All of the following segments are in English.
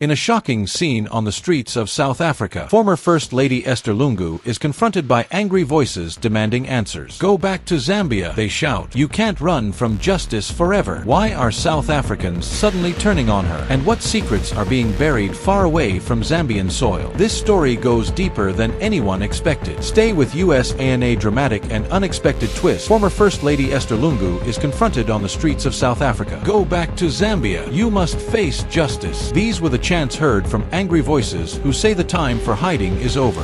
In a shocking scene on the streets of South Africa, former First Lady Esther Lungu is confronted by angry voices demanding answers. "Go back to Zambia," they shout. "You can't run from justice forever." Why are South Africans suddenly turning on her? And what secrets are being buried far away from Zambian soil? This story goes deeper than anyone expected. Stay with us. In a dramatic and unexpected twist, former First Lady Esther Lungu is confronted on the streets of South Africa. "Go back to Zambia. You must face justice." These were the chants heard from angry voices who say the time for hiding is over.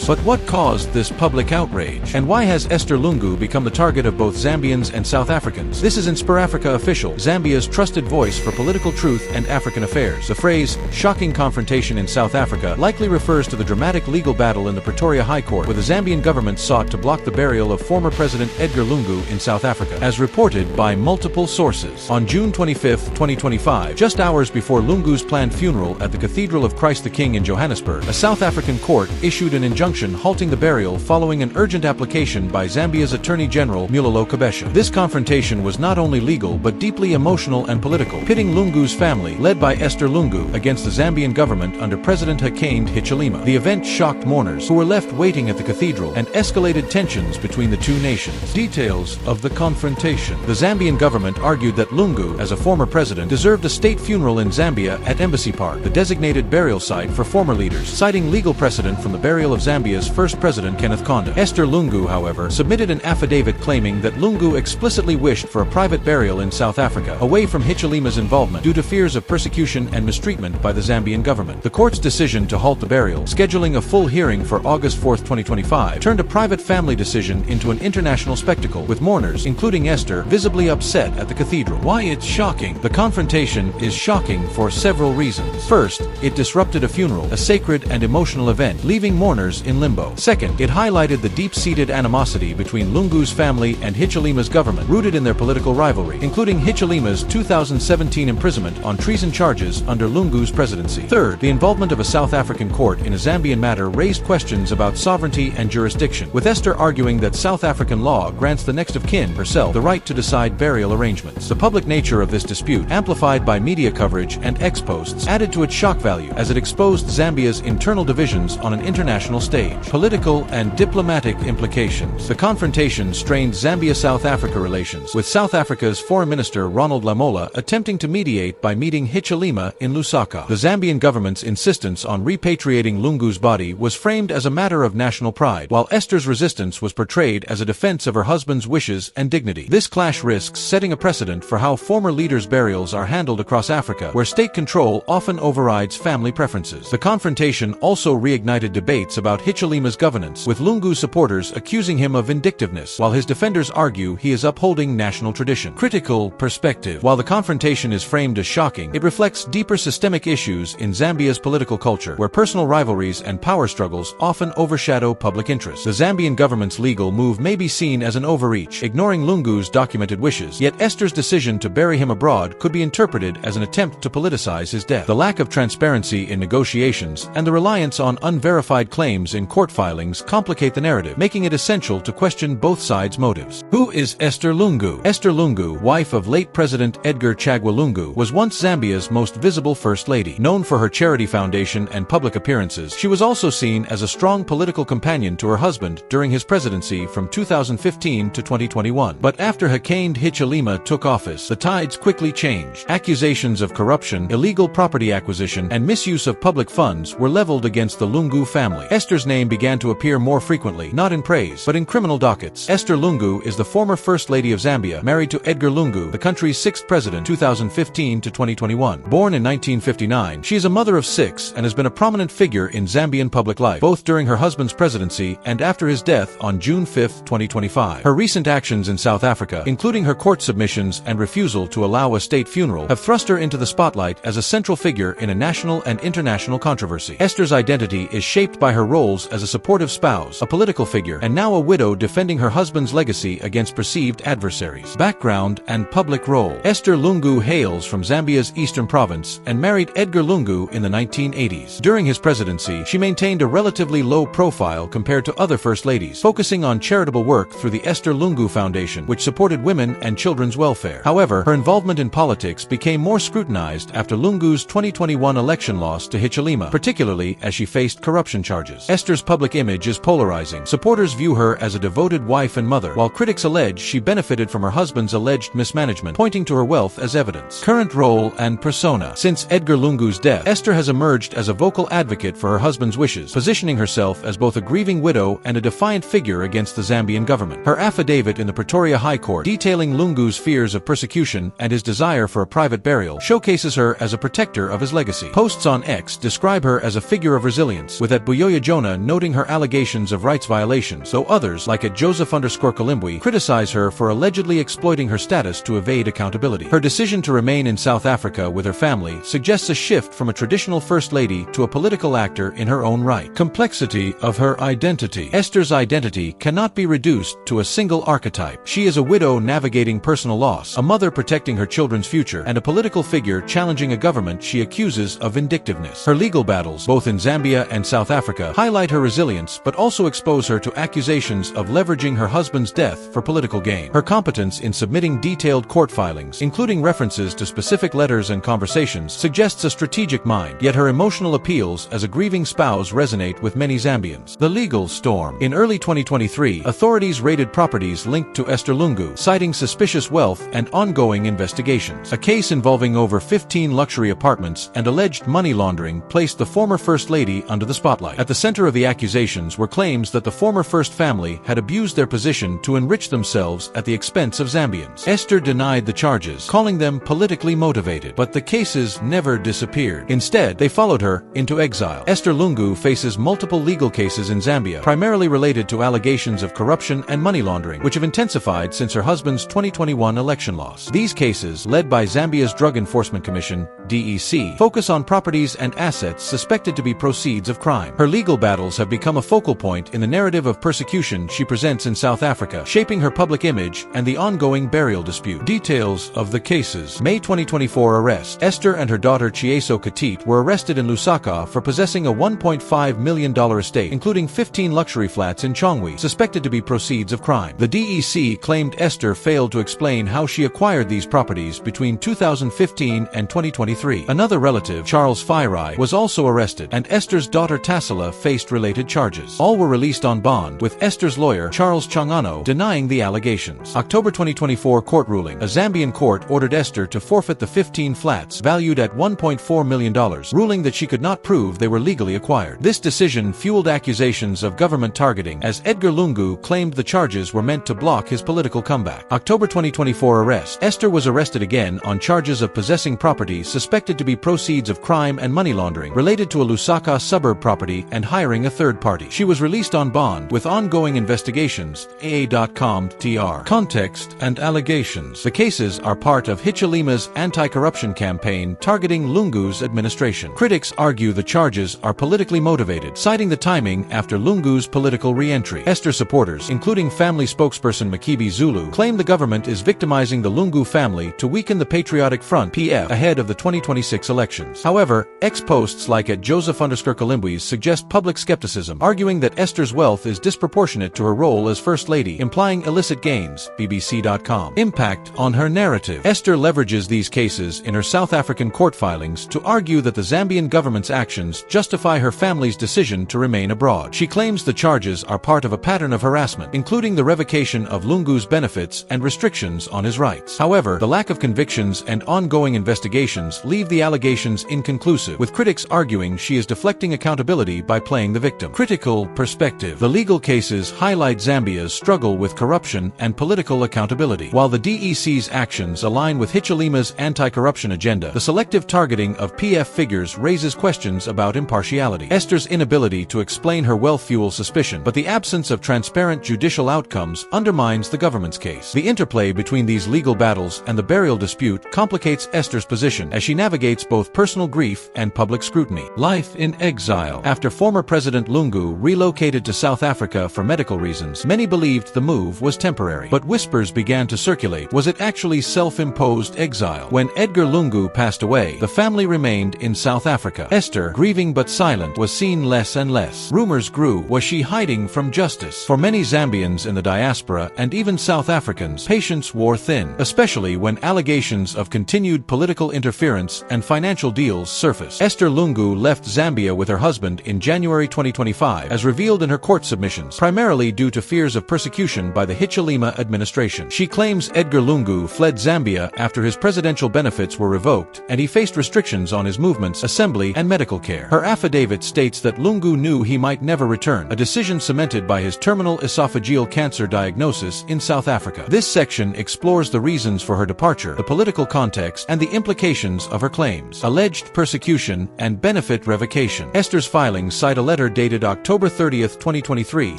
But what caused this public outrage? And why has Esther Lungu become the target of both Zambians and South Africans? This is Inspire Africa Official, Zambia's trusted voice for political truth and African affairs. The phrase, "shocking confrontation in South Africa," likely refers to the dramatic legal battle in the Pretoria High Court, where the Zambian government sought to block the burial of former President Edgar Lungu in South Africa, as reported by multiple sources. On June 25, 2025, just hours before Lungu's planned funeral at the Cathedral of Christ the King in Johannesburg, a South African court issued an injunction halting the burial following an urgent application by Zambia's Attorney General Mulalo Kabesha. This confrontation was not only legal but deeply emotional and political, pitting Lungu's family, led by Esther Lungu, against the Zambian government under President Hakainde Hichilema. The event shocked mourners, who were left waiting at the cathedral, and escalated tensions between the two nations. Details of the confrontation. The Zambian government argued that Lungu, as a former president, deserved a state funeral in Zambia at Embassy Park, the designated burial site for former leaders, citing legal precedent from the burial of Zambia's first president Kenneth Kaunda. Esther Lungu, however, submitted an affidavit claiming that Lungu explicitly wished for a private burial in South Africa, away from Hichilema's involvement, due to fears of persecution and mistreatment by the Zambian government. The court's decision to halt the burial, scheduling a full hearing for August 4, 2025, turned a private family decision into an international spectacle, with mourners, including Esther, visibly upset at the cathedral. Why it's shocking? The confrontation is shocking for several reasons. First, it disrupted a funeral, a sacred and emotional event, leaving mourners in limbo. Second, it highlighted the deep-seated animosity between Lungu's family and Hichilema's government, rooted in their political rivalry, including Hichilema's 2017 imprisonment on treason charges under Lungu's presidency. Third, the involvement of a South African court in a Zambian matter raised questions about sovereignty and jurisdiction, with Esther arguing that South African law grants the next of kin, herself, the right to decide burial arrangements. The public nature of this dispute, amplified by media coverage and ex-posts, added to its shock value as it exposed Zambia's internal divisions on an international stage. Political and diplomatic implications. The confrontation strained Zambia-South Africa relations, with South Africa's Foreign Minister Ronald Lamola attempting to mediate by meeting Hichilema in Lusaka. The Zambian government's insistence on repatriating Lungu's body was framed as a matter of national pride, while Esther's resistance was portrayed as a defense of her husband's wishes and dignity. This clash risks setting a precedent for how former leaders' burials are handled across Africa, where state control often overrides family preferences. The confrontation also reignited debates about Hichilema's governance, with Lungu's supporters accusing him of vindictiveness, while his defenders argue he is upholding national tradition. Critical perspective. While the confrontation is framed as shocking, it reflects deeper systemic issues in Zambia's political culture, where personal rivalries and power struggles often overshadow public interest. The Zambian government's legal move may be seen as an overreach, ignoring Lungu's documented wishes, yet Esther's decision to bury him abroad could be interpreted as an attempt to politicize his death. The lack of transparency in negotiations and the reliance on unverified claims in court filings complicate the narrative, making it essential to question both sides' motives. Who is Esther Lungu? Esther Lungu, wife of late President Edgar Lungu, was once Zambia's most visible First Lady. Known for her charity foundation and public appearances, she was also seen as a strong political companion to her husband during his presidency from 2015 to 2021. But after Hakainde Hichilema took office, the tides quickly changed. Accusations of corruption, illegal property acquisition, and misuse of public funds were leveled against the Lungu family. Esther's name began to appear more frequently, not in praise, but in criminal dockets. Esther Lungu is the former First Lady of Zambia, married to Edgar Lungu, the country's sixth president, 2015 to 2021. Born in 1959, she is a mother of 6 and has been a prominent figure in Zambian public life, both during her husband's presidency and after his death on June 5, 2025. Her recent actions in South Africa, including her court submissions and refusal to allow a state funeral, have thrust her into the spotlight as a central figure in a national and international controversy. Esther's identity is shaped by her roles as a supportive spouse, a political figure, and now a widow defending her husband's legacy against perceived adversaries. Background and public role. Esther Lungu hails from Zambia's eastern province and married Edgar Lungu in the 1980s. During his presidency, she maintained a relatively low profile compared to other first ladies, focusing on charitable work through the Esther Lungu Foundation, which supported women and children's welfare. However, her involvement in politics became more scrutinized after Lungu's 20 2021 election loss to Hichilema, particularly as she faced corruption charges. Esther's public image is polarizing. Supporters view her as a devoted wife and mother, while critics allege she benefited from her husband's alleged mismanagement, pointing to her wealth as evidence. Current role and persona. Since Edgar Lungu's death, Esther has emerged as a vocal advocate for her husband's wishes, positioning herself as both a grieving widow and a defiant figure against the Zambian government. Her affidavit in the Pretoria High Court, detailing Lungu's fears of persecution and his desire for a private burial, showcases her as a protector of his legacy. Posts on X describe her as a figure of resilience, with @Buyoya Jonah noting her allegations of rights violations, though others, like @Joseph_Kalimbwi, criticize her for allegedly exploiting her status to evade accountability. Her decision to remain in South Africa with her family suggests a shift from a traditional First Lady to a political actor in her own right. Complexity of her identity. Esther's identity cannot be reduced to a single archetype. She is a widow navigating personal loss, a mother protecting her children's future, and a political figure challenging a government she accuses of vindictiveness. Her legal battles, both in Zambia and South Africa, highlight her resilience but also expose her to accusations of leveraging her husband's death for political gain. Her competence in submitting detailed court filings, including references to specific letters and conversations, suggests a strategic mind, yet her emotional appeals as a grieving spouse resonate with many Zambians. The legal storm. In early 2023, authorities raided properties linked to Esther Lungu, citing suspicious wealth and ongoing investigations. A case involving over 15 luxury apartments and alleged money laundering placed the former First Lady under the spotlight. At the center of the accusations were claims that the former First family had abused their position to enrich themselves at the expense of Zambians. Esther denied the charges, calling them politically motivated, but the cases never disappeared. Instead, they followed her into exile. Esther Lungu faces multiple legal cases in Zambia, primarily related to allegations of corruption and money laundering, which have intensified since her husband's 2021 election loss. These cases, led by Zambia's Drug Enforcement Commission, DEC, focus on properties and assets suspected to be proceeds of crime. Her legal battles have become a focal point in the narrative of persecution she presents in South Africa, shaping her public image and the ongoing burial dispute. Details of the cases. May 2024 arrest. Esther and her daughter Chieso Katit were arrested in Lusaka for possessing a $1.5 million estate, including 15 luxury flats in Chongwe, suspected to be proceeds of crime. The DEC claimed Esther failed to explain how she acquired these properties between 2015 and 2023. Another relative, Charles Fairai, was also arrested, and Esther's daughter Tassila faced related charges. All were released on bond, with Esther's lawyer, Charles Changano, denying the allegations. October 2024 court ruling. A Zambian court ordered Esther to forfeit the 15 flats, valued at $1.4 million, ruling that she could not prove they were legally acquired. This decision fueled accusations of government targeting, as Edgar Lungu claimed the charges were meant to block his political comeback. October 2024 arrest. Esther was arrested again on charges of possessing property suspected to be proceeds of crime and money laundering, related to a Lusaka suburb property and hiring a third party. She was released on bond, with ongoing investigations. AA.com/TR. Context and allegations. The cases are part of Hichilema's anti-corruption campaign targeting Lungu's administration. Critics argue the charges are politically motivated, citing the timing after Lungu's political re-entry. Esther supporters, including family spokesperson Makibi Zulu, claim the government is victimizing the Lungu family to weaken the Patriotic Front (PF) ahead of the 2026 elections. However, ex-posts like @Joseph_Kalimbwi suggest public skepticism, arguing that Esther's wealth is disproportionate to her role as First Lady, implying illicit gains. BBC.com. Impact on her narrative. Esther leverages these cases in her South African court filings to argue that the Zambian government's actions justify her family's decision to remain abroad. She claims the charges are part of a pattern of harassment, including the revocation of Lungu's benefits and restrictions on his rights. However, the lack of convictions and ongoing investigations leave the allegations inconclusive, with critics arguing she is deflecting accountability by playing the victim. Critical perspective. The legal cases highlight Zambia's struggle with corruption and political accountability. While the DEC's actions align with Hichilema's anti-corruption agenda, the selective targeting of PF figures raises questions about impartiality. Esther's inability to explain her wealth fuels suspicion, but the absence of transparent judicial outcomes undermines the government's case. The interplay between these legal battles and the burial dispute complicates Esther's position as she navigates both personal grief and public scrutiny. Life in exile. After former President Lungu relocated to South Africa for medical reasons, many believed the move was temporary. But whispers began to circulate. Was it actually self-imposed exile? When Edgar Lungu passed away, the family remained in South Africa. Esther, grieving but silent, was seen less and less. Rumors grew. Was she hiding from justice? For many Zambians in the diaspora, and even South Africans, patience wore thin, especially when allegations of continued political interference and financial financial deals surfaced. Esther Lungu left Zambia with her husband in January 2025, as revealed in her court submissions, primarily due to fears of persecution by the Hichilema administration. She claims Edgar Lungu fled Zambia after his presidential benefits were revoked, and he faced restrictions on his movements, assembly, and medical care. Her affidavit states that Lungu knew he might never return, a decision cemented by his terminal esophageal cancer diagnosis in South Africa. This section explores the reasons for her departure, the political context, and the implications of her claims. Alleged persecution and benefit revocation. Esther's filings cite a letter dated October 30, 2023,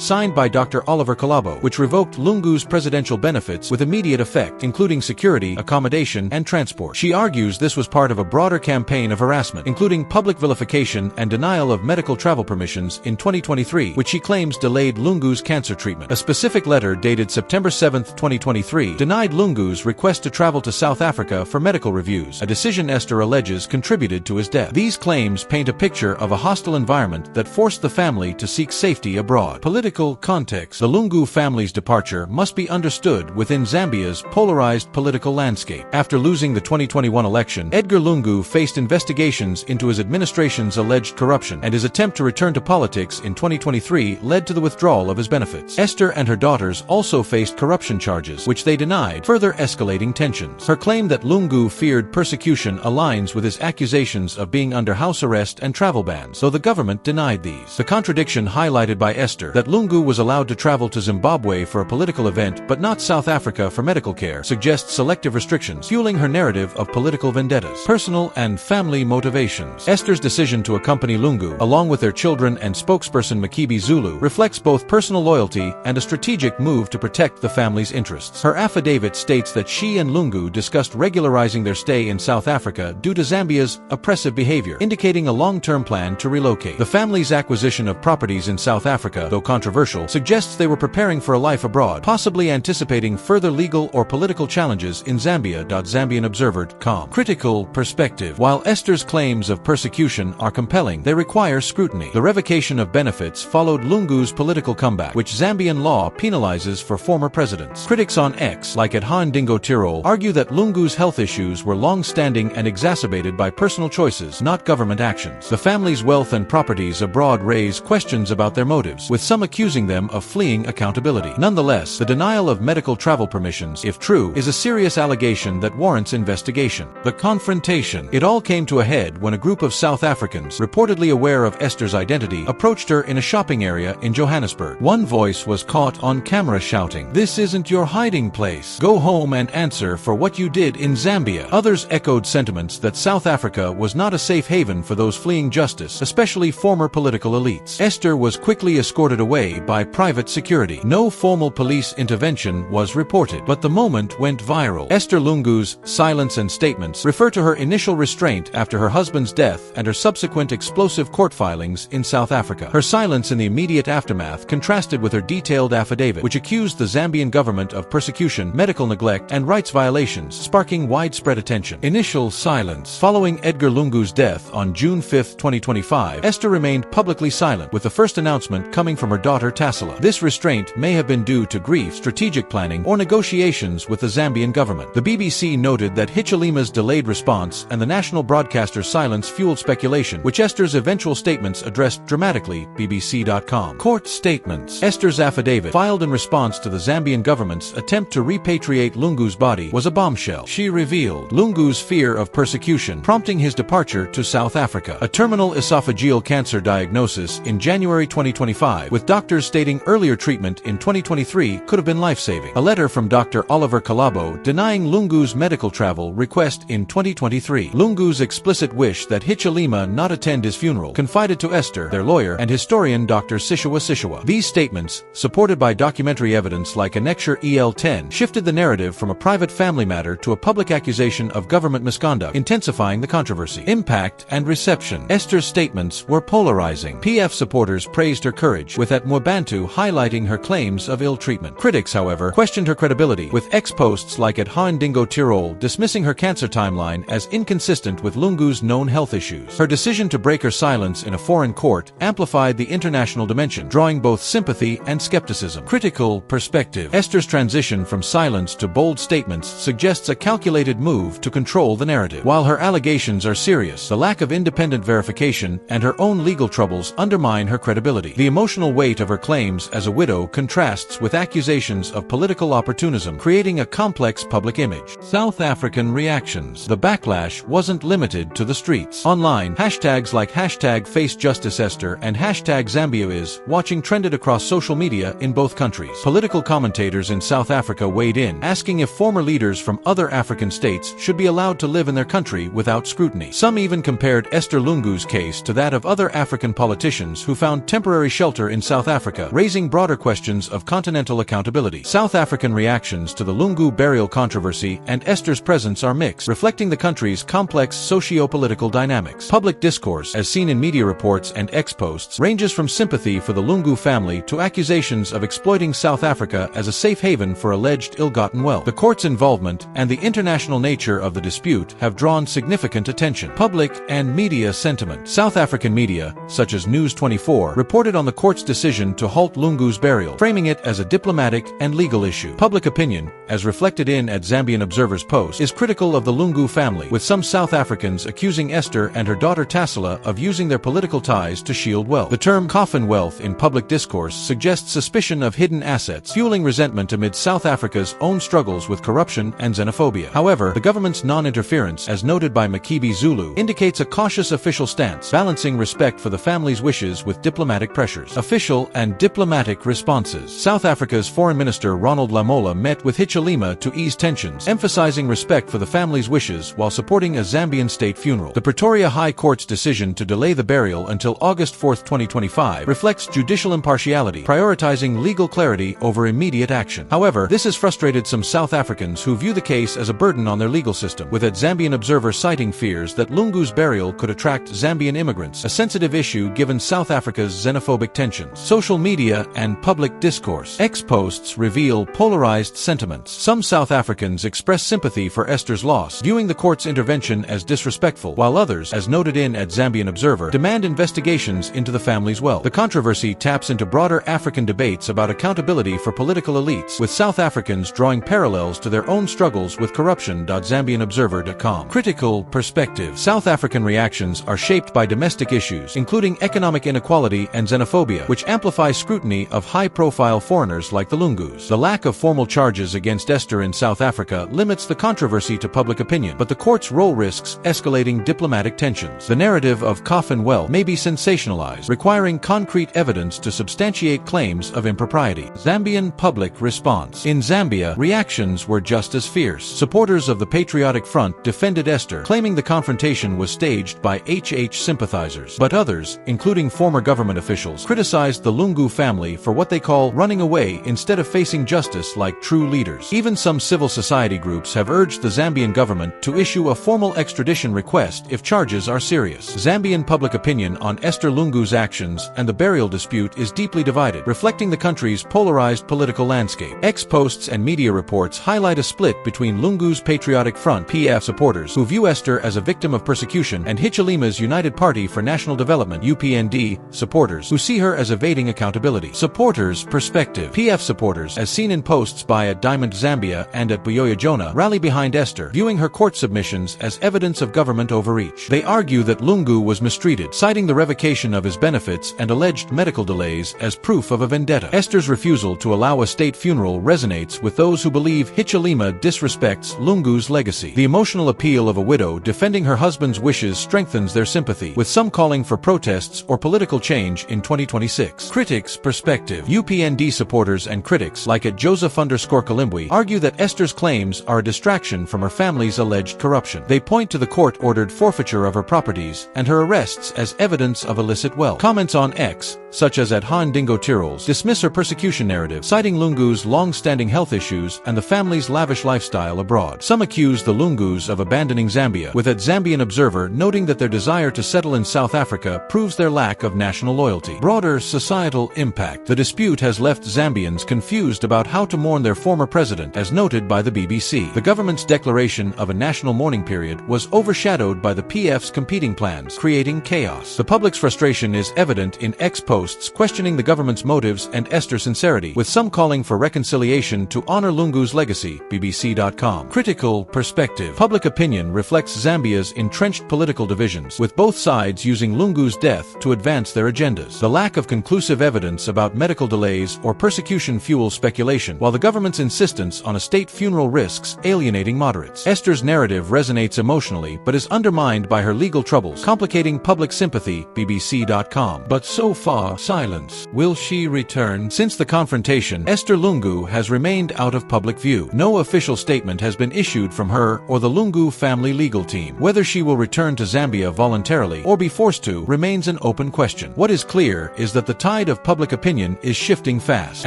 signed by Dr. Oliver Kalabo, which revoked Lungu's presidential benefits with immediate effect, including security, accommodation, and transport. She argues this was part of a broader campaign of harassment, including public vilification and denial of medical travel permissions in 2023, which she claims delayed Lungu's cancer treatment. A specific letter dated September 7, 2023, denied Lungu's request to travel to South Africa for medical reviews, a decision Esther alleges contributed to his death. These claims paint a picture of a hostile environment that forced the family to seek safety abroad. Political context. The Lungu family's departure must be understood within Zambia's polarized political landscape. After losing the 2021 election, Edgar Lungu faced investigations into his administration's alleged corruption, and his attempt to return to politics in 2023 led to the withdrawal of his benefits. Esther and her daughters also faced corruption charges, which they denied, further escalating tensions. Her claim that Lungu feared persecution aligns with his accusations of being under house arrest and travel bans, though the government denied these. The contradiction highlighted by Esther, that Lungu was allowed to travel to Zimbabwe for a political event but not South Africa for medical care, suggests selective restrictions, fueling her narrative of political vendettas. Personal and family motivations. Esther's decision to accompany Lungu, along with their children and spokesperson Makibi Zulu, reflects both personal loyalty and a strategic move to protect the family's interests. Her affidavit states that she and Lungu discussed regularizing their stay in South Africa due to Zambia's oppressive behavior, indicating a long-term plan to relocate. The family's acquisition of properties in South Africa, though controversial, suggests they were preparing for a life abroad, possibly anticipating further legal or political challenges in Zambia. ZambianObserver.com. Critical perspective. While Esther's claims of persecution are compelling, they require scrutiny. The revocation of benefits followed Lungu's political comeback, which Zambian law penalizes for former presidents. Critics on X, like at Ndingo Tirol, argue that Lungu's health issues were long-standing and exacerbated by personal choices, not government actions. The family's wealth and properties abroad raise questions about their motives, with some accusing them of fleeing accountability. Nonetheless, the denial of medical travel permissions, if true, is a serious allegation that warrants investigation. The confrontation. It all came to a head when a group of South Africans, reportedly aware of Esther's identity, approached her in a shopping area in Johannesburg. One voice was caught on camera shouting, "This isn't your hiding place. Go home and answer for what you did in Zambia." Others echoed sentiments that South Africa was not a safe haven for those fleeing justice, especially former political elites. Esther was quickly escorted away by private security. No formal police intervention was reported, but the moment went viral. Esther Lungu's silence and statements refer to her initial restraint after her husband's death and her subsequent explosive court filings in South Africa. Her silence in the immediate aftermath contrasted with her detailed affidavit, which accused the Zambian government of persecution, medical neglect, and rights violations, sparking widespread attention. Initial silence. Following Edgar Lungu's death on June 5, 2025, Esther remained publicly silent, with the first announcement coming from her daughter Tassila. This restraint may have been due to grief, strategic planning, or negotiations with the Zambian government. The BBC noted that Hichilema's delayed response and the national broadcaster's silence fueled speculation, which Esther's eventual statements addressed dramatically. BBC.com. Court statements. Esther's affidavit, filed in response to the Zambian government's attempt to repatriate Lungu's body, was a bombshell. She revealed Lungu's fear of persecution, prompting his departure to South Africa. A terminal esophageal cancer diagnosis in January 2025, with doctors stating earlier treatment in 2023 could have been life-saving. A letter from Dr. Oliver Kalabo denying Lungu's medical travel request in 2023. Lungu's explicit wish that Hichilema not attend his funeral, confided to Esther, their lawyer, and historian Dr. Sishiwa. These statements, supported by documentary evidence like Annexure EL10, shifted the narrative from a private family matter to a public accusation of government misconduct, intensifying the controversy. Impact and reception. Esther's statements were polarizing. PF supporters praised her courage, with at Mwabantu highlighting her claims of ill treatment. Critics, however, questioned her credibility, with ex-posts like at Ndingo Tirol dismissing her cancer timeline as inconsistent with Lungu's known health issues. Her decision to break her silence in a foreign court amplified the international dimension, drawing both sympathy and skepticism. Critical perspective. Esther's transition from silence to bold statements suggests a calculated move to control the narrative. While her allegations are serious. The lack of independent verification and her own legal troubles undermine her credibility. The emotional weight of her claims as a widow contrasts with accusations of political opportunism, creating a complex public image. South African reactions. The backlash wasn't limited to the streets. Online, hashtags like #FaceJusticeEsther and #ZambiaIsWatching trended across social media in both countries. Political commentators in South Africa weighed in, asking if former leaders from other African states should be allowed to live in their country without scrutiny. Some even compared Esther Lungu's case to that of other African politicians who found temporary shelter in South Africa, raising broader questions of continental accountability. South African reactions to the Lungu burial controversy and Esther's presence are mixed, reflecting the country's complex socio-political dynamics. Public discourse, as seen in media reports and ex-posts, ranges from sympathy for the Lungu family to accusations of exploiting South Africa as a safe haven for alleged ill-gotten wealth. The court's involvement and the international nature of the dispute have drawn significant attention. Public and media sentiment. South African media, such as News 24, reported on the court's decision to halt Lungu's burial, framing it as a diplomatic and legal issue. Public opinion, as reflected in Zambian Observer's post, is critical of the Lungu family, with some South Africans accusing Esther and her daughter Tassila of using their political ties to shield wealth. The term coffin wealth in public discourse suggests suspicion of hidden assets, fueling resentment amid South Africa's own struggles with corruption and xenophobia. However, the government's non-interference, as noted by Makibi Zulu, indicates a cautious official stance, balancing respect for the family's wishes with diplomatic pressures. Official and diplomatic responses. South Africa's Foreign Minister Ronald Lamola met with Hichilema to ease tensions, emphasizing respect for the family's wishes while supporting a Zambian state funeral. The Pretoria High Court's decision to delay the burial until August 4, 2025, reflects judicial impartiality, prioritizing legal clarity over immediate action. However, this has frustrated some South Africans who view the case as a burden on their legal system, with a Zambian Observer citing fears that Lungu's burial could attract Zambian immigrants, a sensitive issue given South Africa's xenophobic tensions. Social media and public discourse. Ex-posts reveal polarized sentiments. Some South Africans express sympathy for Esther's loss, viewing the court's intervention as disrespectful, while others, as noted in Zambian Observer, demand investigations into the family's wealth. The controversy taps into broader African debates about accountability for political elites, with South Africans drawing parallels to their own struggles with corruption. ZambianObserver.com. Critical perspective. South African reactions are shaped by domestic issues, including economic inequality and xenophobia, which amplify scrutiny of high-profile foreigners like the Lungus. The lack of formal charges against Esther in South Africa limits the controversy to public opinion, but the court's role risks escalating diplomatic tensions. The narrative of coffin wealth may be sensationalized, requiring concrete evidence to substantiate claims of impropriety. Zambian public response. In Zambia, reactions were just as fierce. Supporters of the Patriotic Front defended Esther, claiming the confrontation was staged by HH sympathizers. But others, including former government officials, criticized the Lungu family for what they call running away instead of facing justice like true leaders. Even some civil society groups have urged the Zambian government to issue a formal extradition request if charges are serious. Zambian public opinion on Esther Lungu's actions and the burial dispute is deeply divided, reflecting the country's polarized political landscape. Ex-posts and media reports highlight a split between Lungu's Patriotic Front (PF) supporters, who view Esther as a victim of persecution, and Hichilema's United Party for National Development (UPND) supporters, who see her as evading accountability. Supporters' perspective. PF supporters, as seen in posts by @Diamond Zambia and @Buyoya Jonah, rally behind Esther, viewing her court submissions as evidence of government overreach. They argue that Lungu was mistreated, citing the revocation of his benefits and alleged medical delays as proof of a vendetta. Esther's refusal to allow a state funeral resonates with those who believe Hichilema disrespects Lungu's legacy. The emotional appeal of a widow defending her husband's wishes strengthens their sympathy, with some calling for protests or political change in 2026. Critics' perspective. UPND supporters and critics, like @Joseph_Kalimbwi, argue that Esther's claims are a distraction from her family's alleged corruption. They point to the court-ordered forfeiture of her properties and her arrests as evidence of illicit wealth. Comments on X, such as @Handingo Tirols, dismiss her persecution narrative, citing Lungu's long-standing health issues and the family's lavish lifestyle abroad. Some accuse the Lungus of abandoning Zambia, with @Zambian Observer noting that their desire to settle in South Africa proves their lack of national loyalty. Broader societal impact. The dispute has left Zambians confused about how to mourn their former president, as noted by the BBC. The government's declaration of a national mourning period was overshadowed by the PF's competing plans, creating chaos. The public's frustration is evident in ex-posts questioning the government's motives and Esther's sincerity, with some calling for reconciliation to honor Lungu's legacy. BBC.com. Critical perspective. Public opinion reflects reflects Zambia's entrenched political divisions, with both sides using Lungu's death to advance their agendas. The lack of conclusive evidence about medical delays or persecution fuels speculation, while the government's insistence on a state funeral risks alienating moderates. Esther's narrative resonates emotionally but is undermined by her legal troubles, complicating public sympathy. BBC.com. But so far, silence. Will she return? Since the confrontation, Esther Lungu has remained out of public view. No official statement has been issued from her or the Lungu family legal team. Whether she will return to Zambia voluntarily or be forced to remains an open question. What is clear is that the tide of public opinion is shifting fast,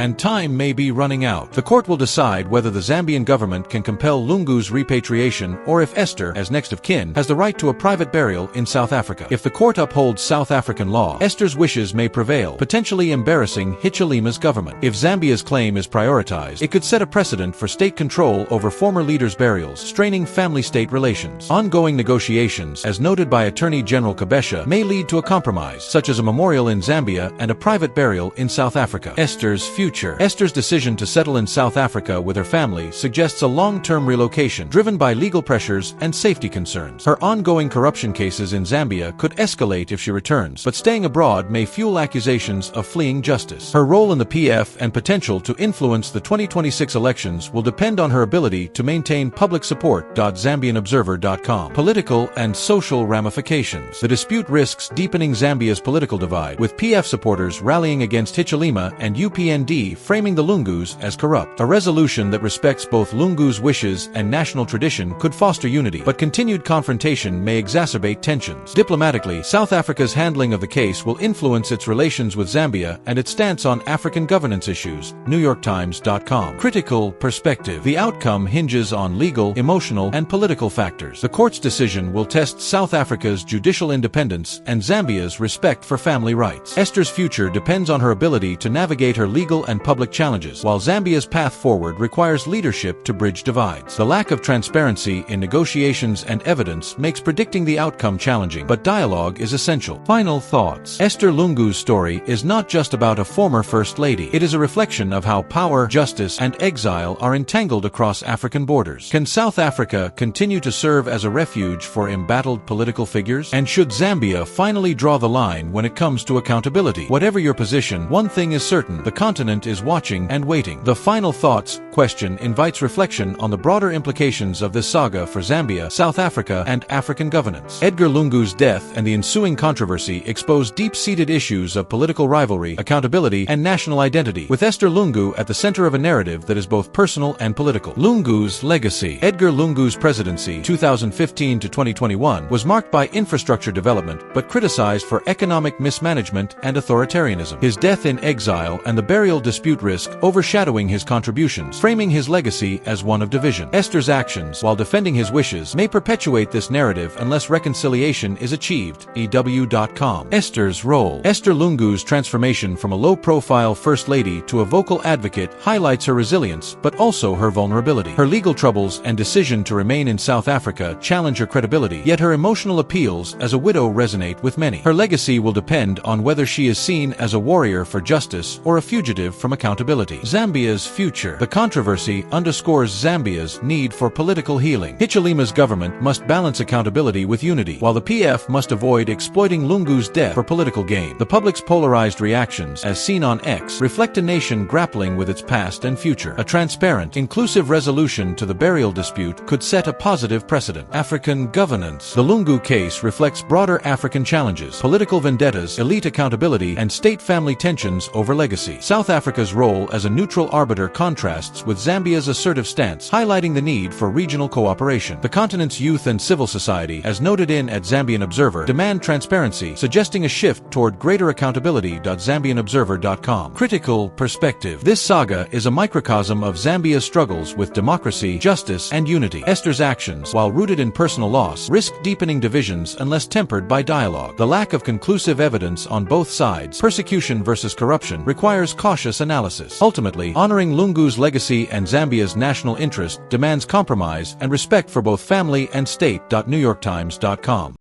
and time may be running out. The court will decide whether the Zambian government can compel Lungu's repatriation or if Esther, as next of kin, has the right to a private burial in South Africa. If the court upholds South African law, Esther's wishes may prevail, potentially embarrassing Hichilema's government. If Zambia's claim is prioritized, it could set a precedent for state control over former leaders' burials, straining family-state relations. Ongoing negotiations, as noted by Attorney General Kabesha, may lead to a compromise, such as a memorial in Zambia and a private burial in South Africa. Esther's future. Esther's decision to settle in South Africa with her family suggests a long-term relocation, driven by legal pressures and safety concerns. Her ongoing corruption cases in Zambia could escalate if she returns, but staying abroad may fuel accusations of fleeing justice. Her role in the PF and potential to influence the 2026 elections will depend on her ability to maintain public support. Zambianobserver.com. Political and social ramifications. The dispute risks deepening Zambia's political divide, with PF supporters rallying against Hichilema and UPND framing the Lungus as corrupt. A resolution that respects both Lungu's wishes and national tradition could foster unity, but continued confrontation may exacerbate tensions. Diplomatically, South Africa's handling of the case will influence its relations with Zambia and its stance on African governance issues. NewYorkTimes.com. Critical perspective. The outcome hinges on legal, emotional, and political factors. The court's decision will test South Africa's judicial independence and Zambia's respect for family rights. Esther's future depends on her ability to navigate her legal and public challenges, while Zambia's path forward requires leadership to bridge divides. The lack of transparency in negotiations and evidence makes predicting the outcome challenging, but dialogue is essential. Final thoughts. Esther Lungu's story is not just about a former First Lady. It is a reflection of how power, justice, and exile are entangled across African borders. Can South Africa continue to serve as a refuge for embattled political figures? And should Zambia finally draw the line when it comes to accountability? Whatever your position, one thing is certain: the continent is watching and waiting. The final thoughts question invites reflection on the broader implications of this saga for Zambia, South Africa, and African governance. Edgar Lungu's death and the ensuing controversy expose deep-seated issues of political rivalry, accountability, and national identity, with Esther Lungu at the center of a narrative that is both personal and political. Lungu's legacy. Edgar Lungu's presidency, 2015 to 2021, was marked by infrastructure development, but criticized for economic mismanagement and authoritarianism. His death in exile and the burial dispute risk overshadowing his contributions, framing his legacy as one of division. Esther's actions, while defending his wishes, may perpetuate this narrative unless reconciliation is achieved. EW.com. Esther's role. Esther Lungu's transformation from a low-profile First Lady to a vocal advocate highlights her resilience, but also her vulnerability. Her legal troubles and decision to remain in South Africa challenge her credibility, yet her emotional appeals as a widow resonate with many. Her legacy will depend on whether she is seen as a warrior for justice or a fugitive from accountability. Zambia's future. The controversy underscores Zambia's need for political healing. Hichilema's government must balance accountability with unity, while the PF must avoid exploiting Lungu's death for political gain. The public's polarized reactions, as seen on X, reflect a nation grappling with its past and future. A transparent, inclusive resolution to the burial dispute could set a positive precedent. African governance. The Lungu case reflects broader African challenges: political vendettas, elite accountability, and state-family tensions over legacy. South Africa's role as a neutral arbiter contrasts with Zambia's assertive stance, highlighting the need for regional cooperation. The continent's youth and civil society, as noted in at Zambian Observer, demand transparency, suggesting a shift toward greater accountability. Zambianobserver.com. Critical perspective. This saga is a microcosm of Zambia's struggles with democracy, justice, and unity. Esther's actions, while rooted in personal loss, risk deepening divisions unless tempered by dialogue. The lack of conclusive evidence on both sides, persecution versus corruption, requires cautious analysis. Ultimately, honoring Lungu's legacy and Zambia's national interest demands compromise and respect for both family and state. NewYorkTimes.com.